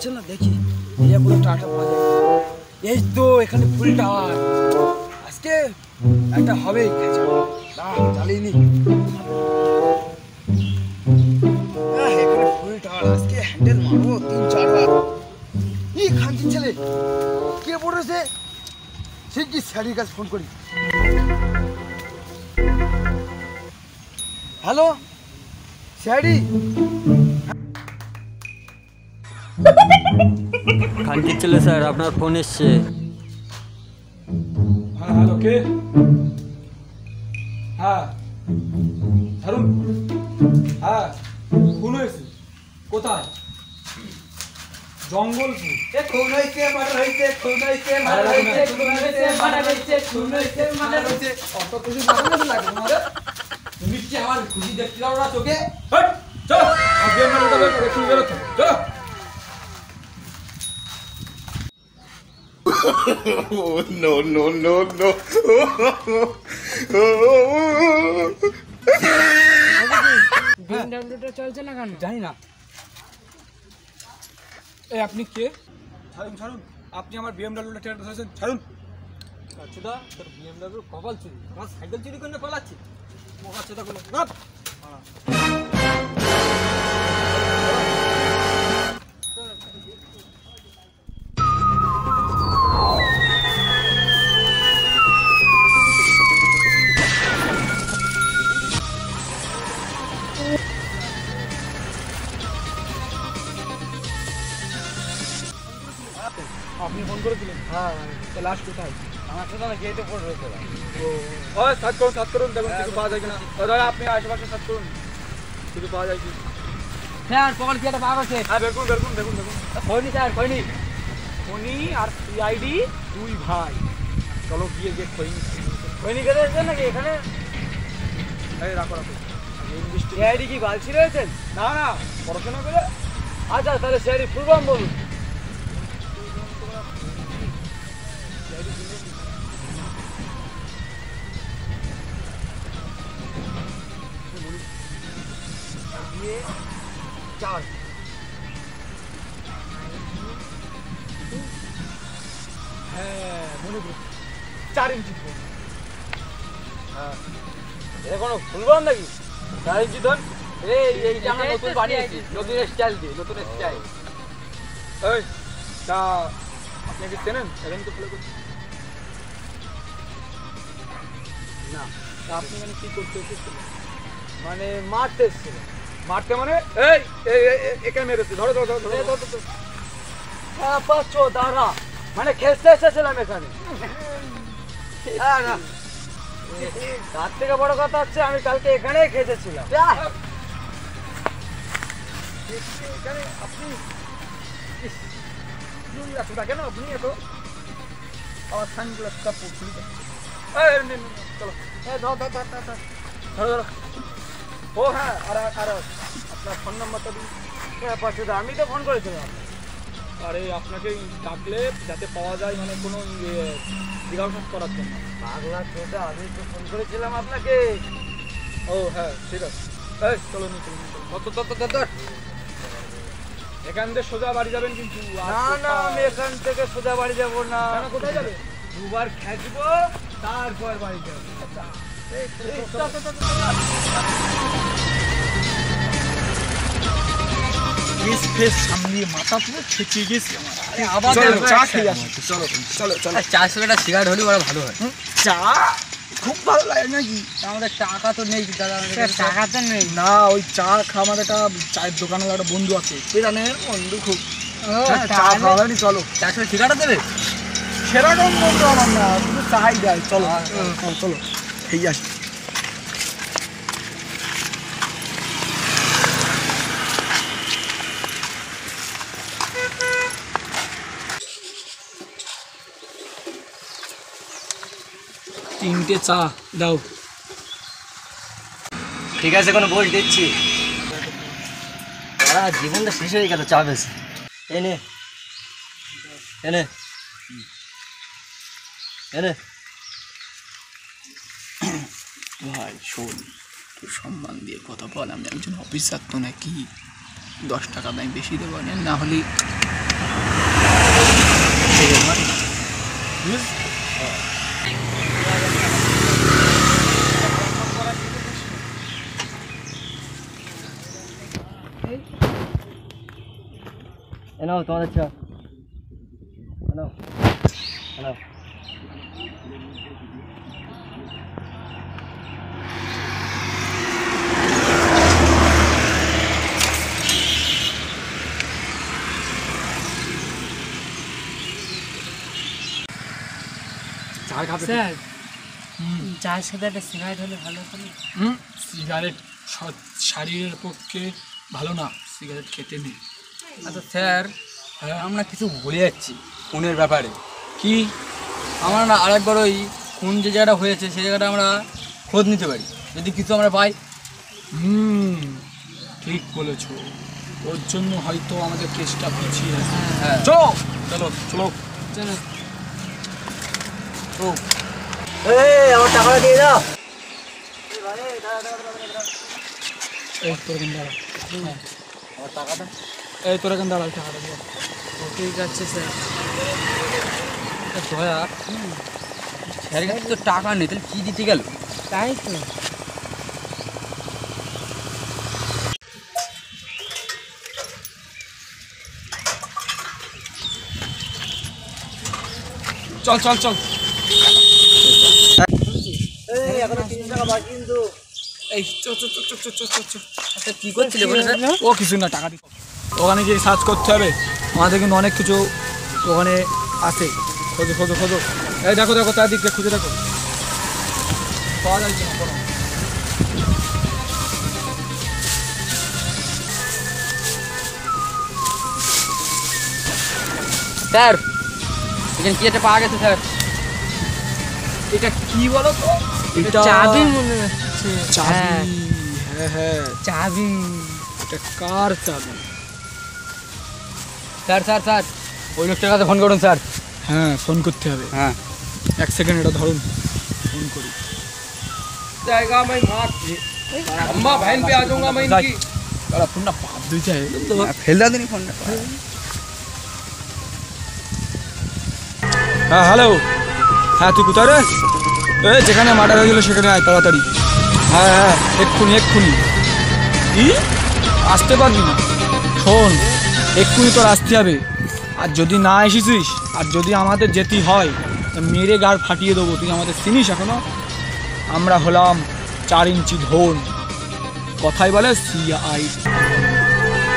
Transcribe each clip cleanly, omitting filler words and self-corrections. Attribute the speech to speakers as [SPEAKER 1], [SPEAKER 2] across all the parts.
[SPEAKER 1] চলছে না, দেখি কোনো টাটা পাওয়া যায়। এই তো এখানে ফুল টাওয়ার, আজকে একটা হবেই। চালিয়ে নি এখানে ফুল টাওয়ার, আজকে হ্যান্ডেল মারবো 3-4 বার। ই খানকির ছেলে কে পড়েছে, সে কি স্যারের কাছে ফোন করি। হ্যালো স্যারি,
[SPEAKER 2] খানকির ছেলে স্যার, আপনার ফোন এসছে।
[SPEAKER 1] হ্যাঁ হ্যালো, কে? হ্যাঁ হারুন, হ্যাঁ খুন হয়েছে। কোথায়? জঙ্গলপুর। খুন হয়েছে, মার্ডার হয়েছে, খুন হয়েছে, মার্ডার হয়েছে, খুন হয়েছে, মার্ডার হয়েছে, খুন হয়েছে, মার্ডার হয়েছে। অত কিছু মাথায় লাগে তোমাদের? তুমি কি আমার খুশি দেখতে দাও না চোখে? চলো আগে আমরা ওটা বের করে খুন বেরো, চলো।
[SPEAKER 3] No, no, no, no.
[SPEAKER 4] বিএমডব্লিউটা চলছে না কেন
[SPEAKER 1] জানি না। এই আপনি কে? ছাড়ুন ছাড়ুন, আপনি আমার বিএমডব্লিউটা টেনে ধরেছেন, ছাড়ুন।
[SPEAKER 2] আচ্ছা, তোর বিএমডব্লিউ কপাল চুরি, আমার সাইকেল চুরি করে পালাচ্ছি। মোকা চোদা কোনো
[SPEAKER 1] আপনি ফোন করেছিলেন?
[SPEAKER 2] হ্যাঁ,
[SPEAKER 1] লাশ কোথায়?
[SPEAKER 2] আমার সাথে গেটে পড়ে রয়েছে।
[SPEAKER 1] ও সার্চ করুন দেখুন কিছু পাওয়া যায় কিনা। দাদা আপনি আশেপাশে সার্চ করুন, কিছু পাওয়া যায় কি।
[SPEAKER 2] স্যার পকেট কি একটা পাওয়া গেছে?
[SPEAKER 1] হ্যাঁ দেখুন দেখুন দেখুন দেখুন।
[SPEAKER 2] হয়নি স্যার, হয়নি।
[SPEAKER 1] ফোনি আর সিআইডি 2 ভাই, চলো গিয়ে গিয়ে খৈনি।
[SPEAKER 2] হয়নি কেটে এসেছেন নাকি এখানে?
[SPEAKER 1] এই রাখো রাখো।
[SPEAKER 2] সিআইডি কি বালছি রয়েছেন?
[SPEAKER 1] না না, পড়াশোনা করে।
[SPEAKER 2] আচ্ছা তাহলে সিআইডি ফুল ফর্ম বলুন। চার
[SPEAKER 1] হ্যাঁ মনে করছি 4 ইঞ্চি ফোন।
[SPEAKER 2] হ্যাঁ, এটা কোনো ফুল ফর্ম নাকি? 4 ইঞ্চি ধর। এইটা আমরা নতুন বানিয়েছি, নতুন স্টাইল দিয়ে, নতুন স্টাইল।
[SPEAKER 1] এই তা আপনি কি চেনেন? এখন তো ফলো করছি
[SPEAKER 2] না,
[SPEAKER 1] তা আপনি মানে কি করতে এসেছিলেন?
[SPEAKER 2] মানে মারতে এসেছিল।
[SPEAKER 1] মারতে মানে? এই এই এখানে মেরেছে, ধরো ধরো ধরো ধরো।
[SPEAKER 2] পাচ্ছো দাঁড়া, মানে খেলতে এসেছিলাম এখানে। না, তার থেকে বড় কথা হচ্ছে আমি কালকে এখানেই খেতেছিলাম।
[SPEAKER 1] এখানে আপনি কেন আপনি এত আমার সানগ্লাসটা পড়ছি। চলো ধরো ধরো। ও হ্যাঁ, আর আর আপনার ফোন নাম্বারটা দিন।
[SPEAKER 2] পাচ্ছো, আমি তো ফোন করেছিলাম।
[SPEAKER 1] আরে আপনাকে ডাকলে যাতে পাওয়া যায়, মানে কোনো জিজ্ঞাসা করার জন্য।
[SPEAKER 2] বাংলা ছোটা, আমি তো ফোন করেছিলাম আপনাকে।
[SPEAKER 1] ও হ্যাঁ ঠিক আছে। এই চলো নি চলো চলো। এখান থেকে সোজা বাড়ি যাবেন কিন্তু।
[SPEAKER 2] না না, আমি এখান থেকে সোজা বাড়ি যাবো না।
[SPEAKER 1] কোথায় যাবে?
[SPEAKER 2] দুবার খেঁচবো, তারপর বাড়ি যাবো।
[SPEAKER 1] সামনে মাথা পুরো খেঁচিয়ে গেছি আমার।
[SPEAKER 2] আবার
[SPEAKER 1] চা খেয়ে আসি। চলো চলো চলো।
[SPEAKER 2] চার সঙ্গে একটা সিগারেট হলে বড় ভালো হয়।
[SPEAKER 1] চা খুব ভালো লাগে নাকি?
[SPEAKER 2] আমাদের টাকা তো নেই দাদা, টাকা তো নেই।
[SPEAKER 1] না, ওই চা খাওয়া, আমাদের একটা চায়ের দোকানে একটা বন্ধু আছে, এখানের বন্ধু খুব। চা খাওয়া নি, চলো।
[SPEAKER 2] চার সঙ্গে সিগারেট দেবে?
[SPEAKER 1] সেরকম বন্ধু আমার না, শুধু চাই দেয়। চলো চলো খেয়ে আসি। তিনটে চা দাও।
[SPEAKER 2] ঠিক আছে, কোনো বই দিচ্ছি। ওরা জীবনটা শেষ হয়ে গেল চা বেশি। এনে এনে এনে
[SPEAKER 5] ভাই শোন, একটু সম্মান দিয়ে কথা বল। আমি একজন অফিসার তো নাকি, 10 টাকা দাম বেশি দেবো না হলে
[SPEAKER 2] এনাও তোমাদের চা এনাও এনাও
[SPEAKER 4] স্যার চার সাথে একটা সিগারেট হলে ভালো হতো না?
[SPEAKER 6] সিগারেট শরীরের পক্ষে ভালো না, সিগারেট খেতে নেই।
[SPEAKER 2] আচ্ছা স্যার, আমরা কিছু ভুলে যাচ্ছি খুনের ব্যাপারে।
[SPEAKER 6] কি?
[SPEAKER 2] আমরা না আরেকবার ওই খুন যে জায়গাটা হয়েছে সেই জায়গাটা আমরা খোঁজ নিতে পারি, যদি কিছু আমরা পাই।
[SPEAKER 6] ঠিক বলেছো, ওর জন্য হয়তো আমাদের কেসটা পিছিয়ে আছে।
[SPEAKER 2] হ্যাঁ
[SPEAKER 6] চলো চলো চলো
[SPEAKER 4] চলো।
[SPEAKER 2] আমার টাকাটা দিয়ে দাও।
[SPEAKER 6] এই তোর এখানে দাঁড়া,
[SPEAKER 2] আমার টাকাটা
[SPEAKER 6] এই তোর এখানে দাঁড়া, টাকাটা দিয়ে।
[SPEAKER 4] ঠিক আছে স্যার।
[SPEAKER 2] দয়া স্যারের কাছে তো টাকা নেই, তাহলে কী দিতে গেল?
[SPEAKER 4] তাই তো।
[SPEAKER 6] চল চল চল। এই চল চল চল চল চল চল চল।
[SPEAKER 2] আচ্ছা কী করছিলে বলে স্যার?
[SPEAKER 6] ও কিছু না, টাকা দিই। ওখানে গিয়ে সার্চ করতে হবে, আমাদের কিন্তু অনেক কিছু ওখানে আছে। খোঁজো খোঁজো খোঁজো। এই দেখো দেখো, তার দিকে খুঁজে দেখো, পাওয়া যায় কিনা বলো।
[SPEAKER 2] স্যার এখানে কি একটা পাওয়া গেছে স্যার।
[SPEAKER 6] এটা কি বলো তো? এটা
[SPEAKER 4] চাবি মনে হচ্ছে।
[SPEAKER 6] চাবি। হ্যাঁ হ্যাঁ,
[SPEAKER 4] চাবি।
[SPEAKER 6] এটা কার চাবি?
[SPEAKER 2] স্যার স্যার স্যার ওই লোকটার কাছে ফোন করুন স্যার।
[SPEAKER 6] হ্যাঁ ফোন করতে হবে।
[SPEAKER 2] হ্যাঁ
[SPEAKER 6] 1 সেকেন্ড এটা ধরুন, ফোন করি।
[SPEAKER 1] जाएगा मैं मार अम्मा बहन पे आ जाऊंगा मैं इनकी।
[SPEAKER 6] তারা ফোনটা বাদ দিতে হয় তো।
[SPEAKER 2] ফেল দাও দিন ফোনটা।
[SPEAKER 6] হ্যাঁ হ্যালো, হ্যাঁ তুই কোথায় রে? এই যেখানে মার্ডার হয়ে গেল সেখানে আয় তাড়াতাড়ি। হ্যাঁ হ্যাঁ এক্ষুনি এক্ষুনি। কি আসতে পারবি না? শোন, এক্ষুনি তোর আসতে হবে। আর যদি না এসেছিস, আর যদি আমাদের যেতে হয়, তা মেরে গাড় ফাটিয়ে দেবো। তুই আমাদের চিনিস এখনো? আমরা হলাম 4 ইঞ্চি ধন, কথাই বলে CI।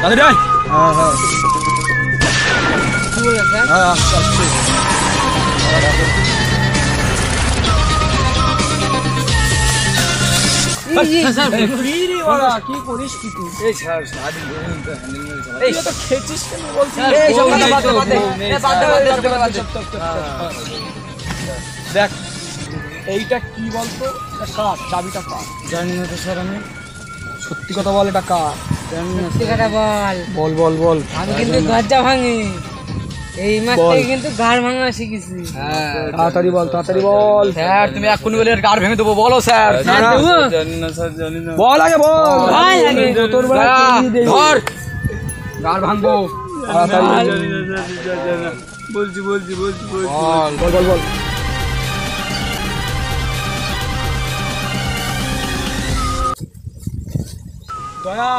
[SPEAKER 6] তাড়াতাড়ি আয়। হ্যাঁ হ্যাঁ
[SPEAKER 4] কি বলে স্যার?
[SPEAKER 6] হ্যাঁ আসছে আসছে। কি করিস কি তুই?
[SPEAKER 2] এই স্যার সারাদিন হ্যান্ডেল মেরে চালা।
[SPEAKER 6] এই তো খেয়েছিস কেন বলছিস?
[SPEAKER 2] এই সব কথা বাদ দে, বাদ দে। এই বাদ দে, বাদ দে, সব কথা বাদ দে।
[SPEAKER 6] দেখ এইটা কি বলতো? এটা কার? চাবিটা কার?
[SPEAKER 2] জানি না তো স্যার আমি।
[SPEAKER 6] সত্যি কথা বল, এটা কার?
[SPEAKER 2] জানি না
[SPEAKER 4] সত্যি কথা বল।
[SPEAKER 6] বল বল বল।
[SPEAKER 4] আমি কিন্তু দরজা ভাঙি, এই মাস
[SPEAKER 6] বল।
[SPEAKER 4] থেকে কিন্তু ঘাড় ভাঙা শিখেছি।
[SPEAKER 2] হ্যাঁ
[SPEAKER 6] তাড়াতাড়ি বল তাড়াতাড়ি বল।
[SPEAKER 2] স্যার তুমি এক্ষুনি বলে গাড় ভেঙে দেবো, বলো স্যার।
[SPEAKER 4] স্যার দেবো?
[SPEAKER 2] জানি না স্যার, জানি না।
[SPEAKER 6] বল আগে বল।
[SPEAKER 4] বল আগে।
[SPEAKER 6] তোর বেলা কি দেই?
[SPEAKER 2] ধর গাড় ভাঙবো।
[SPEAKER 6] তাড়াতাড়ি
[SPEAKER 2] বলছি বলছি বলছি
[SPEAKER 6] বল বল বল বল। দয়া,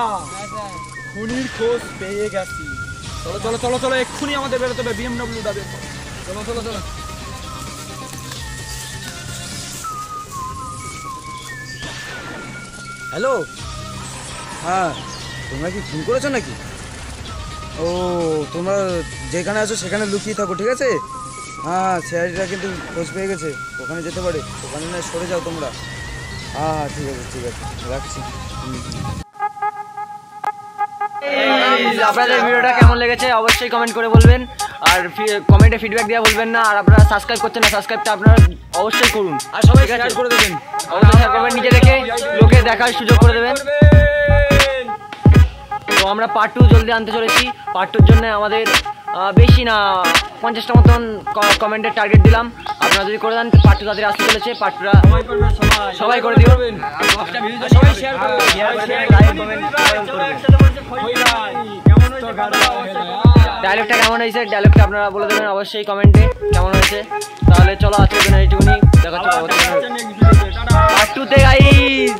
[SPEAKER 6] খুনির খোঁজ পেয়ে গেছি। চলো চলো চলো চলো, এক্ষুনি আমাদের বেরোতে হবে। BMW বের করো। চলো চলো চলো।
[SPEAKER 2] হ্যালো, হ্যাঁ তোমরা কি ফোন করেছো নাকি? ও তোমরা যেখানে আছো সেখানে লুকিয়ে থাকো, ঠিক আছে? হ্যাঁ সিআইডিরা কিন্তু খোঁজ পেয়ে গেছে, ওখানে যেতে পারে। ওখানে না সরে যাও তোমরা। হ্যাঁ ঠিক আছে ঠিক আছে, রাখছি।
[SPEAKER 7] আপনাদের ভিডিওটা কেমন লেগেছে অবশ্যই কমেন্ট করে বলবেন, আর কমেন্টে ফিডব্যাক দেওয়া বলবেন না। আর আপনারা সাবস্ক্রাইব করছেন না, সাবস্ক্রাইবটা আপনারা অবশ্যই করুন, আর সবাই শেয়ার করে দেবেন। অবশ্যই শেয়ার করবেন, নিজে দেখে লোকে দেখার সুযোগ করে দেবেন। তো আমরা পার্ট 2 জলদি আনতে চলেছি। পার্ট 2-র জন্য আমাদের বেশি না 50টা মতন কমেন্টের টার্গেট দিলাম। আপনারা যদি করে দেন পার্ট 2 তাদের আসতে চলেছে। পার্ট 2টা সবাই করে দিও, সবাই শেয়ার করবেন, লাইক কমেন্ট করবেন। ডায়লগটা কেমন হয়েছে ডায়লগটা আপনারা বলে দেবেন অবশ্যই কমেন্টে কেমন হয়েছে। তাহলে চলো আজকের জন্য এইটুকুনি, দেখা হচ্ছে পরবর্তী পার্ট 2 তে গাইস।